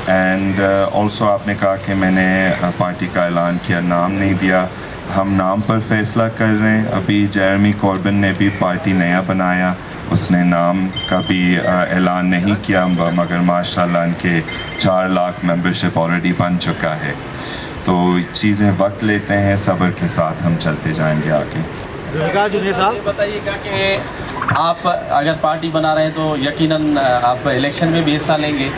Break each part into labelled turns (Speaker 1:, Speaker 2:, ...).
Speaker 1: And also آپ نے کہا کہ میں نے پارٹی کا اعلان کیا، نام نہیں دیا. ہم نام پر فیصلہ کر رہے ہیں. ابھی جیرمی کوربن نے بھی پارٹی نیا بنایا، اس نے نام کا بھی اعلان نہیں کیا، مگر ماشاءاللہ ان کے 4 لاکھ ممبرشپ آلریڈی بن چکا ہے. تو چیزیں وقت لیتے ہیں، صبر کے ساتھ ہم چلتے جائیں گے آگے.
Speaker 2: ذوالفقار جونیئر صاحب
Speaker 3: بتائیے گا کہ آپ اگر پارٹی بنا رہے ہیں تو یقیناً آپ الیکشن میں بھی حصہ لیں گے،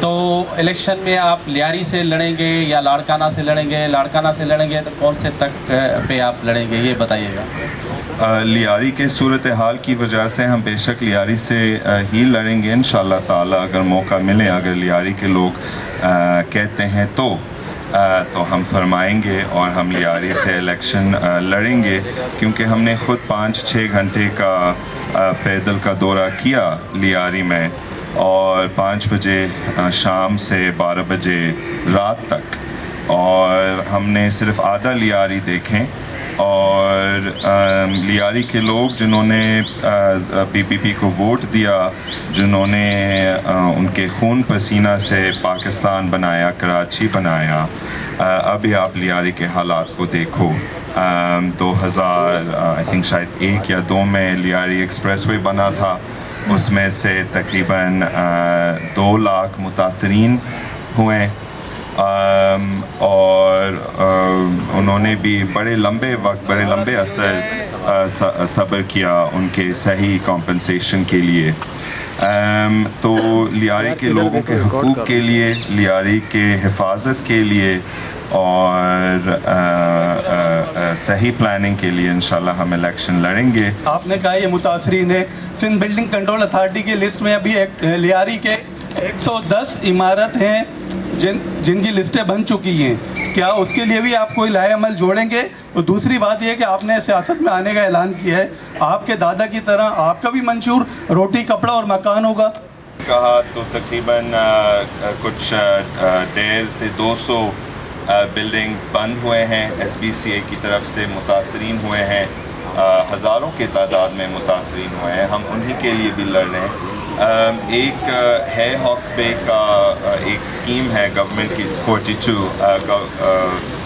Speaker 3: تو الیکشن میں آپ لیاری سے لڑیں گے یا لاڑکانہ سے لڑیں گے؟ لاڑکانہ سے لڑیں گے تو کون سے تک پہ آپ لڑیں گے، یہ بتائیے گا.
Speaker 1: لیاری کے صورتحال کی وجہ سے ہم بے شک لیاری سے ہی لڑیں گے انشاءاللہ تعالی. اگر موقع ملے، اگر لیاری کے لوگ کہتے ہیں تو ہم فرمائیں گے اور ہم لیاری سے الیکشن لڑیں گے، کیونکہ ہم نے خود 5-6 گھنٹے کا پیدل کا دورہ کیا لیاری میں، اور 5 بجے شام سے 12 بجے رات تک، اور ہم نے صرف آدھا لیاری دیکھیں. اور لیاری کے لوگ جنہوں نے پی پی پی کو ووٹ دیا، جنہوں نے ان کے خون پسینہ سے پاکستان بنایا، کراچی بنایا، ابھی آپ لیاری کے حالات کو دیکھو. 2000 آئی تھنک شاید 1 یا 2 میں لیاری ایکسپریس وے بنا تھا، اس میں سے تقریباً 2 لاکھ متاثرین ہوئے، اور انہوں نے بھی بڑے لمبے وقت، بڑے لمبے عرصہ صبر کیا ان کے صحیح کمپنسیشن کے لیے. تو لیاری کے لوگوں کے حقوق کے لیے، لیاری کے حفاظت کے لیے اور صحیح پلاننگ کے لیے انشاءاللہ ہم الیکشن لڑیں گے.
Speaker 4: آپ نے کہا یہ متاثرین ہے. سندھ بلڈنگ کنٹرول اتھارٹی کی لسٹ میں ابھی لیاری کے 110 عمارت ہیں جن کی لسٹیں بن چکی ہیں. کیا اس کے لیے بھی آپ کوئی لائحہ عمل جوڑیں گے؟ اور دوسری بات یہ کہ آپ نے سیاست میں آنے کا اعلان کیا ہے، آپ کے دادا کی طرح آپ کا بھی منشور روٹی، کپڑا اور مکان ہوگا.
Speaker 1: کہا تو تقریباً کچھ 150 سے 200 بلڈنگز بند ہوئے ہیں، ایس بی سی اے کی طرف سے متاثرین ہوئے ہیں، ہزاروں کے تعداد میں متاثرین ہوئے ہیں. ہم انہی کے لیے بھی لڑ رہے ہیں. ایک ہے ہاکس بے کا ایک اسکیم ہے گورنمنٹ کی 42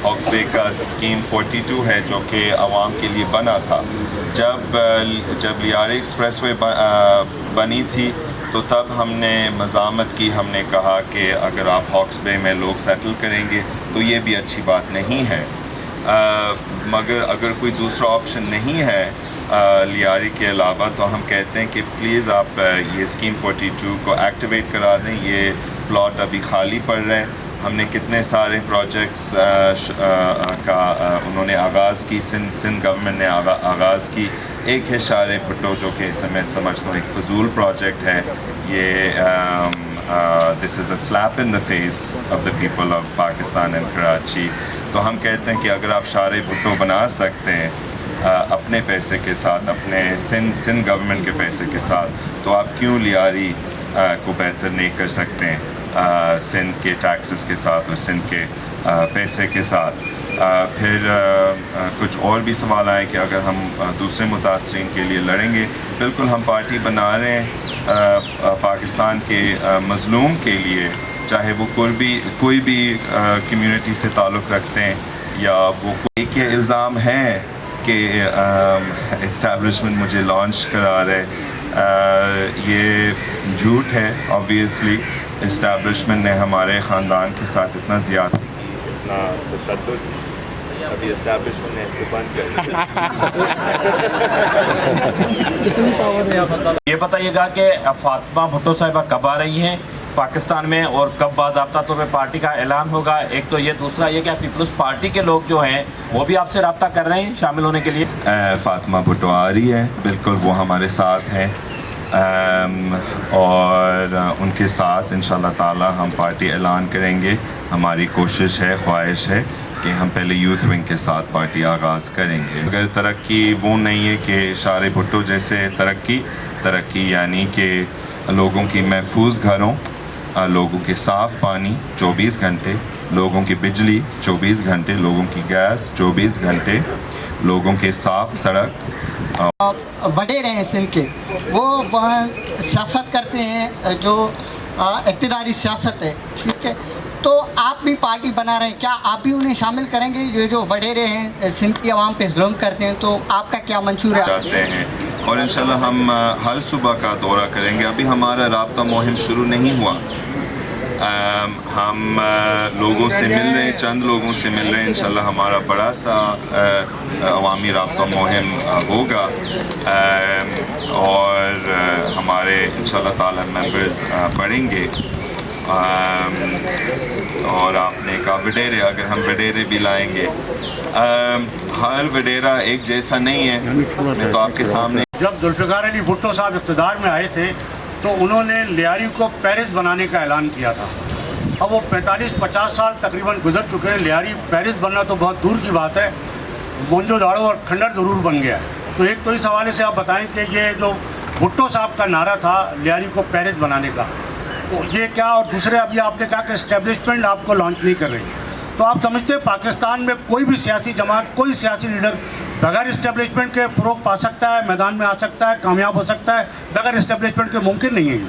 Speaker 1: ہاکس بے کا اسکیم 42 ہے، جو کہ عوام کے لیے بنا تھا. جب لیاری ایکسپریس وے بنی تھی تو تب ہم نے مزاحمت کی، ہم نے کہا کہ اگر آپ ہاکس بے میں لوگ سیٹل کریں گے تو یہ بھی اچھی بات نہیں ہے، مگر اگر کوئی دوسرا آپشن نہیں ہے لیاری کے علاوہ تو ہم کہتے ہیں کہ پلیز آپ یہ اسکیم 42 کو ایکٹیویٹ کرا دیں. یہ پلاٹ ابھی خالی پڑ رہے ہیں. ہم نے کتنے سارے پروجیکٹس کا انہوں نے آغاز کی، سندھ گورنمنٹ نے آغاز کی. ایک ہے شار بھٹو، جو کہ اس میں سمجھتا ہوں ایک فضول پروجیکٹ ہے. یہ this is a slap in the face of the people of Pakistan and Karachi. تو ہم کہتے ہیں کہ اگر آپ شار بھٹو بنا سکتے ہیں اپنے پیسے کے ساتھ، اپنے سندھ گورنمنٹ کے پیسے کے ساتھ، تو آپ کیوں لیاری کو بہتر نہیں کر سکتے ہیں سندھ کے ٹیکسز کے ساتھ اور سندھ کے پیسے کے ساتھ. پھر کچھ اور بھی سوال آئے کہ اگر ہم دوسرے متاثرین کے لیے لڑیں گے. بالکل ہم پارٹی بنا رہے ہیں پاکستان کے مظلوم کے لیے، چاہے وہ کوئی بھی کمیونٹی سے تعلق رکھتے ہیں یا وہ ایک یہ الزام ہے کہ اسٹیبلشمنٹ مجھے لانچ کرا رہے. یہ جھوٹ ہے. آبویسلی اسٹیبلشمنٹ نے ہمارے خاندان کے ساتھ اتنا زیادہ تشدد، ابھی اسٹیبلشمنٹ نے اس کو بند کر دیا.
Speaker 2: یہ بتائیے گا کہ فاطمہ بھٹو صاحبہ کب آ رہی ہیں پاکستان میں اور کب باضابطہ طور پہ پارٹی کا اعلان ہوگا؟ ایک تو یہ، دوسرا یہ کہ پیپلز پارٹی کے لوگ جو ہیں وہ بھی آپ سے رابطہ کر رہے ہیں شامل ہونے کے لیے؟
Speaker 1: فاطمہ بھٹو آ رہی ہے، بالکل وہ ہمارے ساتھ ہیں، اور ان کے ساتھ انشاءاللہ تعالی ہم پارٹی اعلان کریں گے. ہماری کوشش ہے، خواہش ہے کہ ہم پہلے یوتھ ونگ کے ساتھ پارٹی آغاز کریں گے. اگر ترقی وہ نہیں ہے کہ شار بھٹو جیسے ترقی یعنی کہ لوگوں کی محفوظ گھروں، لوگوں کے صاف پانی 24 گھنٹے، لوگوں کی بجلی 24 گھنٹے، لوگوں کی گیس 24 گھنٹے، لوگوں کے صاف سڑک.
Speaker 5: وڈیرے ہیں سندھ کے، وہ وہاں سیاست کرتے ہیں جو اقتداری سیاست ہے، ٹھیک ہے، تو آپ بھی پارٹی بنا رہے ہیں، کیا آپ بھی انہیں شامل کریں گے؟ یہ جو وڈیرے ہیں سندھ کی عوام پہ ظلم کرتے ہیں، تو آپ کا کیا منشور ہے؟
Speaker 1: جاتے ہیں اور انشاءاللہ ہم ہر صبح کا دورہ کریں گے. ابھی ہمارا رابطہ مہم شروع نہیں ہوا. ہم لوگوں سے مل رہے ہیں، چند لوگوں سے مل رہے ہیں. انشاءاللہ ہمارا بڑا سا عوامی رابطہ مہم ہوگا اور ہمارے انشاءاللہ تعالی ممبرز بڑھیں گے. اور آپ نے کہا وڈیرے، اگر ہم وڈیرے بھی لائیں گے، ہر وڈیرا ایک جیسا نہیں ہے. میں تو آپ کے سامنے
Speaker 6: جب ذوالفقار علی بھٹو صاحب اقتدار میں آئے تھے تو انہوں نے لیاری کو پیرس بنانے کا اعلان کیا تھا. اب وہ 45-50 سال تقریباً گزر چکے ہیں. لیاری پیرس بننا تو بہت دور کی بات ہے، مونجو داڑو اور کھنڈر ضرور بن گیا ہے. تو ایک تو اس حوالے سے آپ بتائیں کہ یہ جو بھٹو صاحب کا نعرہ تھا لیاری کو پیرس بنانے کا، تو یہ کیا، اور دوسرے ابھی آپ نے کہا کہ اسٹیبلشمنٹ آپ کو لانچ نہیں کر رہی، تو آپ سمجھتے ہیں پاکستان میں کوئی بھی سیاسی جماعت، کوئی سیاسی لیڈر بغیر اسٹیبلشمنٹ کے فروغ پا سکتا ہے، میدان میں آ سکتا ہے، کامیاب ہو سکتا ہے؟ بغیر اسٹیبلشمنٹ کے ممکن نہیں ہے یہ.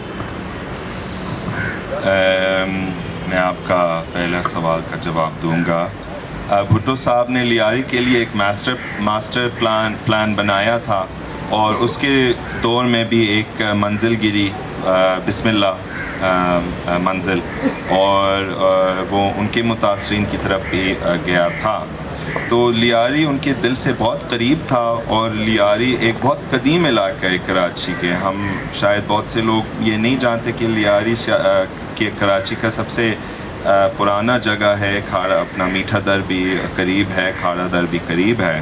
Speaker 1: میں آپ کا پہلا سوال کا جواب دوں گا. بھٹو صاحب نے لیاری کے لیے ایک ماسٹر پلان بنایا تھا اور اس کے دور میں بھی ایک منزل گری، بسم اللہ منزل، اور وہ ان کے متاثرین کی طرف بھی گیا تھا. تو لیاری ان کے دل سے بہت قریب تھا اور لیاری ایک بہت قدیم علاقہ ہے کراچی کے. ہم شاید بہت سے لوگ یہ نہیں جانتے کہ لیاری کہ کراچی کا سب سے پرانا جگہ ہے. کھاڑا اپنا میٹھا در بھی قریب ہے، کھاڑا در بھی قریب ہے،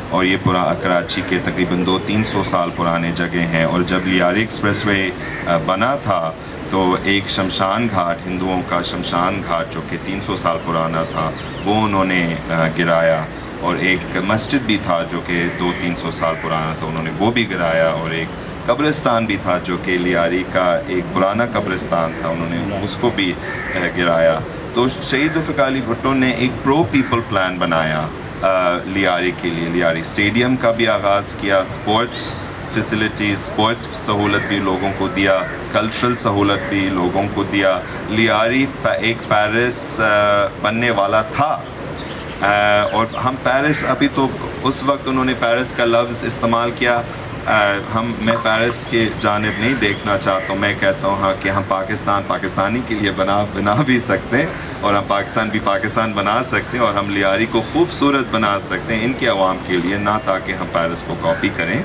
Speaker 1: اور یہ کراچی کے تقریباً 200-300 سال پرانے جگہ ہیں. اور جب لیاری ایکسپریس وے بنا تھا تو ایک شمشان گھاٹ، ہندوؤں کا شمشان گھاٹ جو کہ 300 سال پرانا تھا، وہ انہوں نے گرایا. اور ایک مسجد بھی تھا جو کہ 200-300 سال پرانا تھا، انہوں نے وہ بھی گرایا. اور ایک قبرستان بھی تھا جو کہ لیاری کا ایک پرانا قبرستان تھا، انہوں نے اس کو بھی گرایا. تو شہید ذوالفقار علی بھٹو نے ایک پرو پیپل پلان بنایا لیاری کے لیے. لیاری اسٹیڈیم کا بھی آغاز کیا، اسپورٹس فیسلٹیز، اسپورٹس سہولت بھی لوگوں کو دیا، کلچرل سہولت بھی لوگوں کو دیا. لیاری ایک پیرس بننے والا تھا، اور ہم پیرس، ابھی تو اس وقت انہوں نے پیرس کا لفظ استعمال کیا. میں پیرس کے جانب نہیں دیکھنا چاہتا ہوں. میں کہتا ہوں ہاں کہ ہم پاکستانی کے لیے بنا بھی سکتے ہیں، اور ہم پاکستان بنا سکتے ہیں، اور ہم لیاری کو خوبصورت بنا سکتے ہیں ان کے عوام کے لیے، نہ تاکہ ہم پیرس کو کاپی کریں.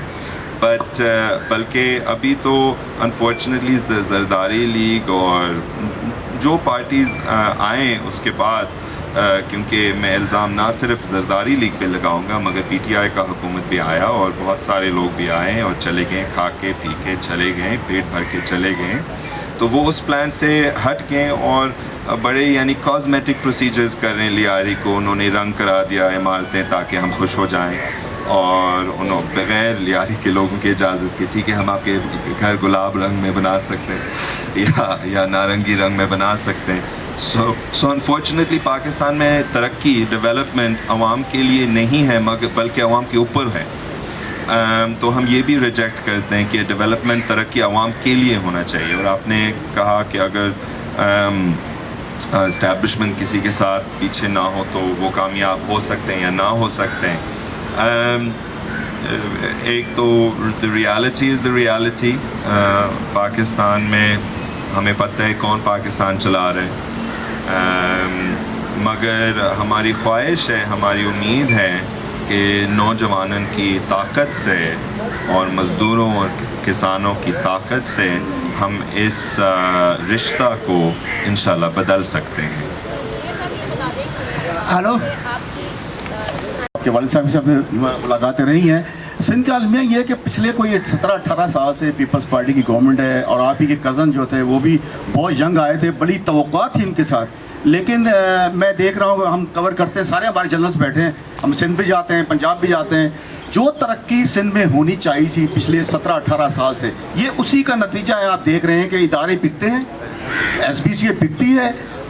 Speaker 1: بلکہ ابھی تو انفارچونیٹلی زرداری لیگ اور جو پارٹیز آئیں اس کے بعد، کیونکہ میں الزام نہ صرف زرداری لیگ پہ لگاؤں گا مگر پی ٹی آئی کا حکومت بھی آیا اور بہت سارے لوگ بھی آئے اور چلے گئے، کھا کے پی کے چلے گئے، پیٹ بھر کے چلے گئے. تو وہ اس پلان سے ہٹ گئے اور بڑے یعنی کازمیٹک پروسیجرز کر رہے ہیں. لیاری کو انہوں نے رنگ کرا دیا عمارتیں تاکہ ہم خوش ہو جائیں، اور انہوں بغیر لیاری کے لوگوں کی اجازت کے، ٹھیک ہے ہم آپ کے گھر گلاب رنگ میں بنا سکتے ہیں یا نارنگی رنگ میں بنا سکتے ہیں. سو انفارچونیٹلی پاکستان میں ترقی، ڈیولپمنٹ عوام کے لیے نہیں ہے مگر بلکہ عوام کے اوپر ہے. تو ہم یہ بھی ریجیکٹ کرتے ہیں کہ ڈیولپمنٹ، ترقی عوام کے لیے ہونا چاہیے. اور آپ نے کہا کہ اگر اسٹیبلشمنٹ کسی کے ساتھ پیچھے نہ ہو تو وہ کامیاب ہو سکتے ہیں یا نہ ہو سکتے ہیں. ایک تو reality is the reality. Pakistan میں ہمیں پتہ ہے کون پاکستان چلا رہے ہیں، مگر ہماری خواہش ہے، ہماری امید ہے کہ نوجوانوں کی طاقت سے اور مزدوروں اور کسانوں کی طاقت سے ہم اس رشتہ کو انشاءاللہ بدل سکتے ہیں.
Speaker 7: ہلو، آپ کے والد صاحب سے ملاقاتیں رہی ہیں. سندھ کا المیہ یہ ہے کہ پچھلے کوئی 17-18 سال سے پیپلز پارٹی کی گورنمنٹ ہے، اور آپ ہی کے کزن جو تھے وہ بھی بہت ینگ آئے تھے، بڑی توقعات تھی ان کے ساتھ. لیکن میں دیکھ رہا ہوں، ہم کور کرتے ہیں، سارے ہمارے جرنلس بیٹھے ہیں، ہم سندھ بھی جاتے ہیں، پنجاب بھی جاتے ہیں. جو ترقی سندھ میں ہونی چاہیے تھی پچھلے 17-18 سال سے، یہ اسی کا نتیجہ ہے. آپ دیکھ رہے ہیں کہ ادارے بکتے ہیں، ایس بی سی بکتی ہے،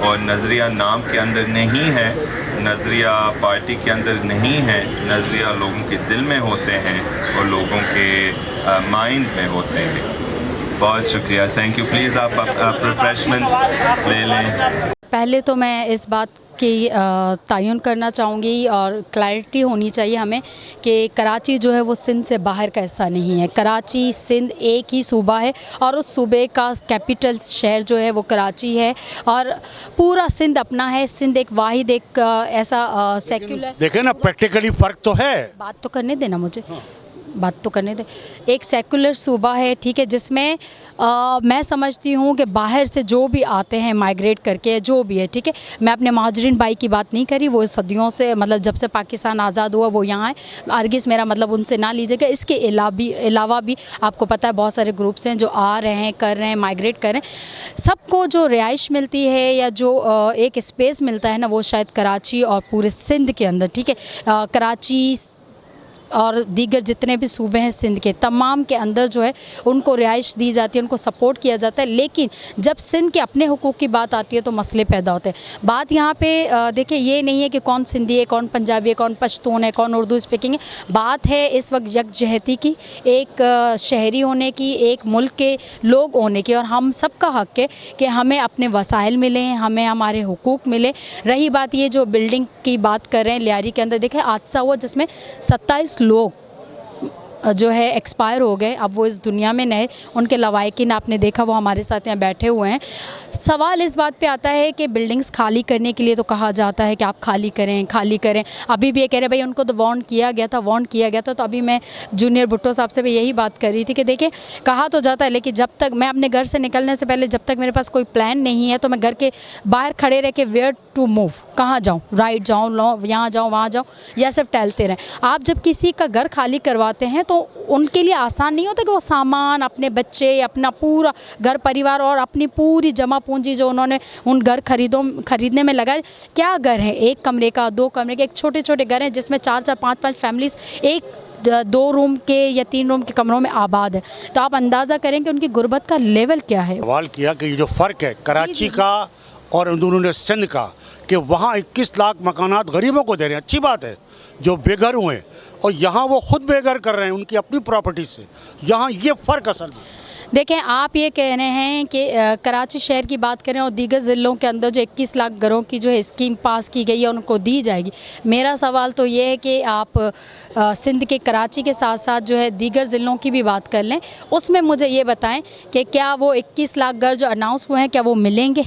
Speaker 1: اور نظریہ نام کے اندر نہیں ہے، نظریہ پارٹی کے اندر نہیں ہے، نظریہ لوگوں کے دل میں ہوتے ہیں اور لوگوں کے مائنڈز میں ہوتے ہیں۔ بہت شکریہ، تھینک یو۔ پلیز آپ ریفریشمنٹس لے لیں۔
Speaker 8: پہلے تو میں اس بات کی تعین کرنا چاہوں گی اور کلیئرٹی ہونی چاہیے ہمیں کہ کراچی جو ہے وہ سندھ سے باہر کا حصہ نہیں ہے۔ کراچی سندھ ایک ہی صوبہ ہے اور اس صوبے کا کیپٹل شہر جو ہے وہ کراچی ہے اور پورا سندھ اپنا ہے۔ سندھ ایک واحد ایک ایسا سیکولر،
Speaker 6: دیکھیں نا پریکٹیکلی فرق تو ہے۔
Speaker 8: بات تو کرنے دینا مجھے، بات تو کرنے دے۔ ایک سیکولر صوبہ ہے، ٹھیک ہے، جس میں میں سمجھتی ہوں کہ باہر سے جو بھی آتے ہیں مائیگریٹ کر کے جو بھی ہے، ٹھیک ہے، میں اپنے مہاجرین بھائی کی بات نہیں کری، وہ صدیوں سے مطلب جب سے پاکستان آزاد ہوا وہ یہاں ہے، ہرگز میرا مطلب ان سے نہ لیجیے گا۔ اس کے علاوہ بھی آپ کو پتہ ہے بہت سارے گروپس ہیں جو آ رہے ہیں، کر رہے ہیں، مائیگریٹ کر رہے ہیں۔ سب کو جو رہائش ملتی ہے یا جو ایک اسپیس ملتا ہے نا، وہ شاید کراچی اور پورے سندھ کے اندر، ٹھیک ہے، کراچی اور دیگر جتنے بھی صوبے ہیں سندھ کے تمام کے اندر جو ہے ان کو رہائش دی جاتی ہے، ان کو سپورٹ کیا جاتا ہے۔ لیکن جب سندھ کے اپنے حقوق کی بات آتی ہے تو مسئلے پیدا ہوتے ہیں۔ بات یہاں پہ دیکھیں یہ نہیں ہے کہ کون سندھی ہے، کون پنجابی ہے، کون پشتون ہے، کون اردو اسپیکنگ ہے۔ بات ہے اس وقت یکجہتی کی، ایک شہری ہونے کی، ایک ملک کے لوگ ہونے کی، اور ہم سب کا حق ہے کہ ہمیں اپنے وسائل ملیں، ہمیں ہمارے حقوق ملے۔ رہی بات یہ جو بلڈنگ کی بات کر رہے ہیں لیاری کے اندر، دیکھیں حادثہ ہوا جس میں 27 لوگ جو ہے ایکسپائر ہو گئے، اب وہ اس دنیا میں نہیں، ان کے لوائقین آپ نے دیکھا وہ ہمارے ساتھ یہاں بیٹھے ہوئے ہیں۔ سوال اس بات پہ آتا ہے کہ بلڈنگز خالی کرنے کے لیے تو کہا جاتا ہے کہ آپ خالی کریں۔ ابھی بھی یہ کہہ رہے بھائی ان کو تو وارن کیا گیا تھا، تو ابھی میں جونیئر بھٹو صاحب سے بھی یہی بات کر رہی تھی کہ دیکھیں کہا تو جاتا ہے، لیکن جب تک میں اپنے گھر سے نکلنے سے پہلے جب تک میرے پاس کوئی پلان نہیں ہے تو میں گھر کے باہر کھڑے رہ کے ویئر ٹو موو، کہاں جاؤں، رائٹ جاؤں، یہاں جاؤں، وہاں جاؤں، یا صرف ٹہلتے رہیں۔ آپ جب کسی کا گھر خالی کرواتے ہیں تو ان کے لیے آسان نہیں ہوتا کہ وہ سامان، اپنے بچے، اپنا پورا گھر پریوار اور اپنی پوری جمع پونجی جو انہوں نے ان گھر خریدنے میں لگائے۔ کیا گھر ہے، ایک کمرے کا، 2 کمرے کے، ایک چھوٹے چھوٹے گھر ہیں جس میں 4-4 5-5 فیملیز ایک 2 روم کے یا 3 روم کے کمروں میں آباد ہے، تو آپ اندازہ کریں کہ ان کی غربت کا لیول کیا ہے۔
Speaker 6: سوال کیا کہ یہ جو فرق ہے کراچی کا اور انہوں نے سندھ کا، کہ وہاں 21 لاکھ مکانات غریبوں کو دے رہے ہیں، اچھی بات ہے جو بے گھر ہوئے ہیں، اور یہاں وہ خود بے گھر کر رہے ہیں ان کی اپنی پراپرٹی سے، یہاں یہ فرق اصل میں۔
Speaker 8: دیکھیں آپ یہ کہہ رہے ہیں کہ کراچی شہر کی بات کریں اور دیگر ضلعوں کے اندر جو 21 لاکھ گھروں کی جو ہے اسکیم پاس کی گئی ہے ان کو دی جائے گی۔ میرا سوال تو یہ ہے کہ آپ سندھ کے کراچی کے ساتھ ساتھ جو ہے دیگر ضلعوں کی بھی بات کر لیں، اس میں مجھے یہ بتائیں کہ کیا وہ 21 لاکھ گھر جو اناؤنس ہوئے ہیں کیا وہ ملیں گے؟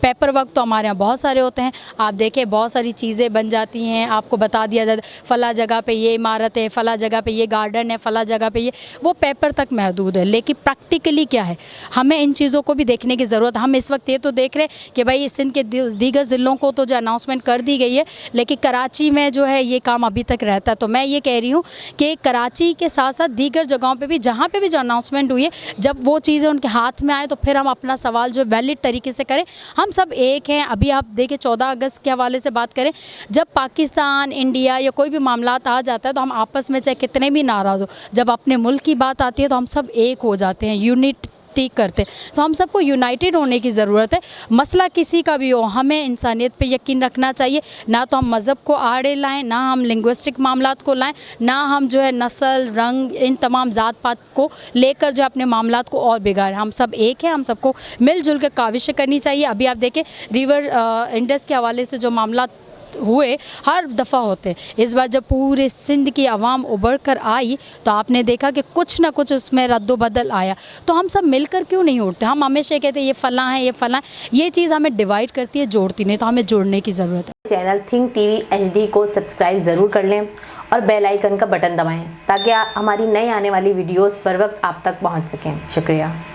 Speaker 8: پیپر ورک تو ہمارے یہاں بہت سارے ہوتے ہیں، آپ دیکھیں بہت ساری چیزیں بن جاتی ہیں، آپ کو بتا دیا جاتا ہے فلاں جگہ پہ یہ عمارت ہے، فلاں جگہ پہ یہ گارڈن ہے، فلاں جگہ پہ یہ، وہ پیپر تک محدود ہے۔ لیکن پریکٹیکلی کیا ہے، ہمیں ان چیزوں کو بھی دیکھنے کی ضرورت ہے۔ ہم اس وقت یہ تو دیکھ رہے ہیں کہ بھائی سندھ کے دیگر ضلعوں کو تو جو اناؤنسمنٹ کر دی گئی ہے، لیکن کراچی میں جو ہے یہ کام ابھی تک رہتا ہے۔ تو میں یہ کہہ رہی ہوں کہ کراچی کے ساتھ ساتھ دیگر جگہوں پہ بھی جہاں پہ بھی جو اناؤنسمنٹ ہوئی ہے، جب وہ چیزیں ان کے ہاتھ میں آئیں تو پھر ہم اپنا سوال جو ویلڈ طریقے سے کریں۔ ہم سب ایک ہیں۔ ابھی آپ دیکھیں 14 اگست کے حوالے سے بات کریں، جب پاکستان، انڈیا یا کوئی بھی معاملات آ جاتا ہے تو ہم آپس میں چاہے کتنے بھی ناراض ہو، جب اپنے ملک کی بات آتی ہے تو ہم سب ایک ہو جاتے ہیں، یونٹی کرتے ہیں۔ تو ہم سب کو یونائٹڈ ہونے کی ضرورت ہے۔ مسئلہ کسی کا بھی ہو، ہمیں انسانیت پہ یقین رکھنا چاہیے، نہ تو ہم مذہب کو آڑے لائیں، نہ ہم لنگوسٹک معاملات کو لائیں، نہ ہم جو ہے نسل، رنگ، ان تمام ذات پات کو لے کر جو اپنے معاملات کو اور بگاڑیں۔ ہم سب ایک ہیں، ہم سب کو مل جل کے کاوشیں کرنی چاہیے۔ ابھی آپ دیکھیں ریور انڈس کے حوالے سے جو معاملات ہوئے ہر دفعہ ہوتے ہیں، اس بار جب پورے سندھ کی عوام ابھر کر آئی تو آپ نے دیکھا کہ کچھ نہ کچھ اس میں رد و بدل آیا۔ تو ہم سب مل کر کیوں نہیں اٹھتے؟ ہم ہمیشہ کہتے ہیں یہ فلاں ہے، یہ فلاں ہے، یہ چیز ہمیں ڈیوائیڈ کرتی ہے، جوڑتی نہیں، تو ہمیں جوڑنے کی ضرورت ہے۔
Speaker 9: Channel think T V HD کو سبسکرائب ضرور کر لیں اور بیل آئیکن کا بٹن دبائیں تاکہ ہماری نئی آنے والی ویڈیوز پر وقت آپ تک پہنچ سکیں۔ شکریہ۔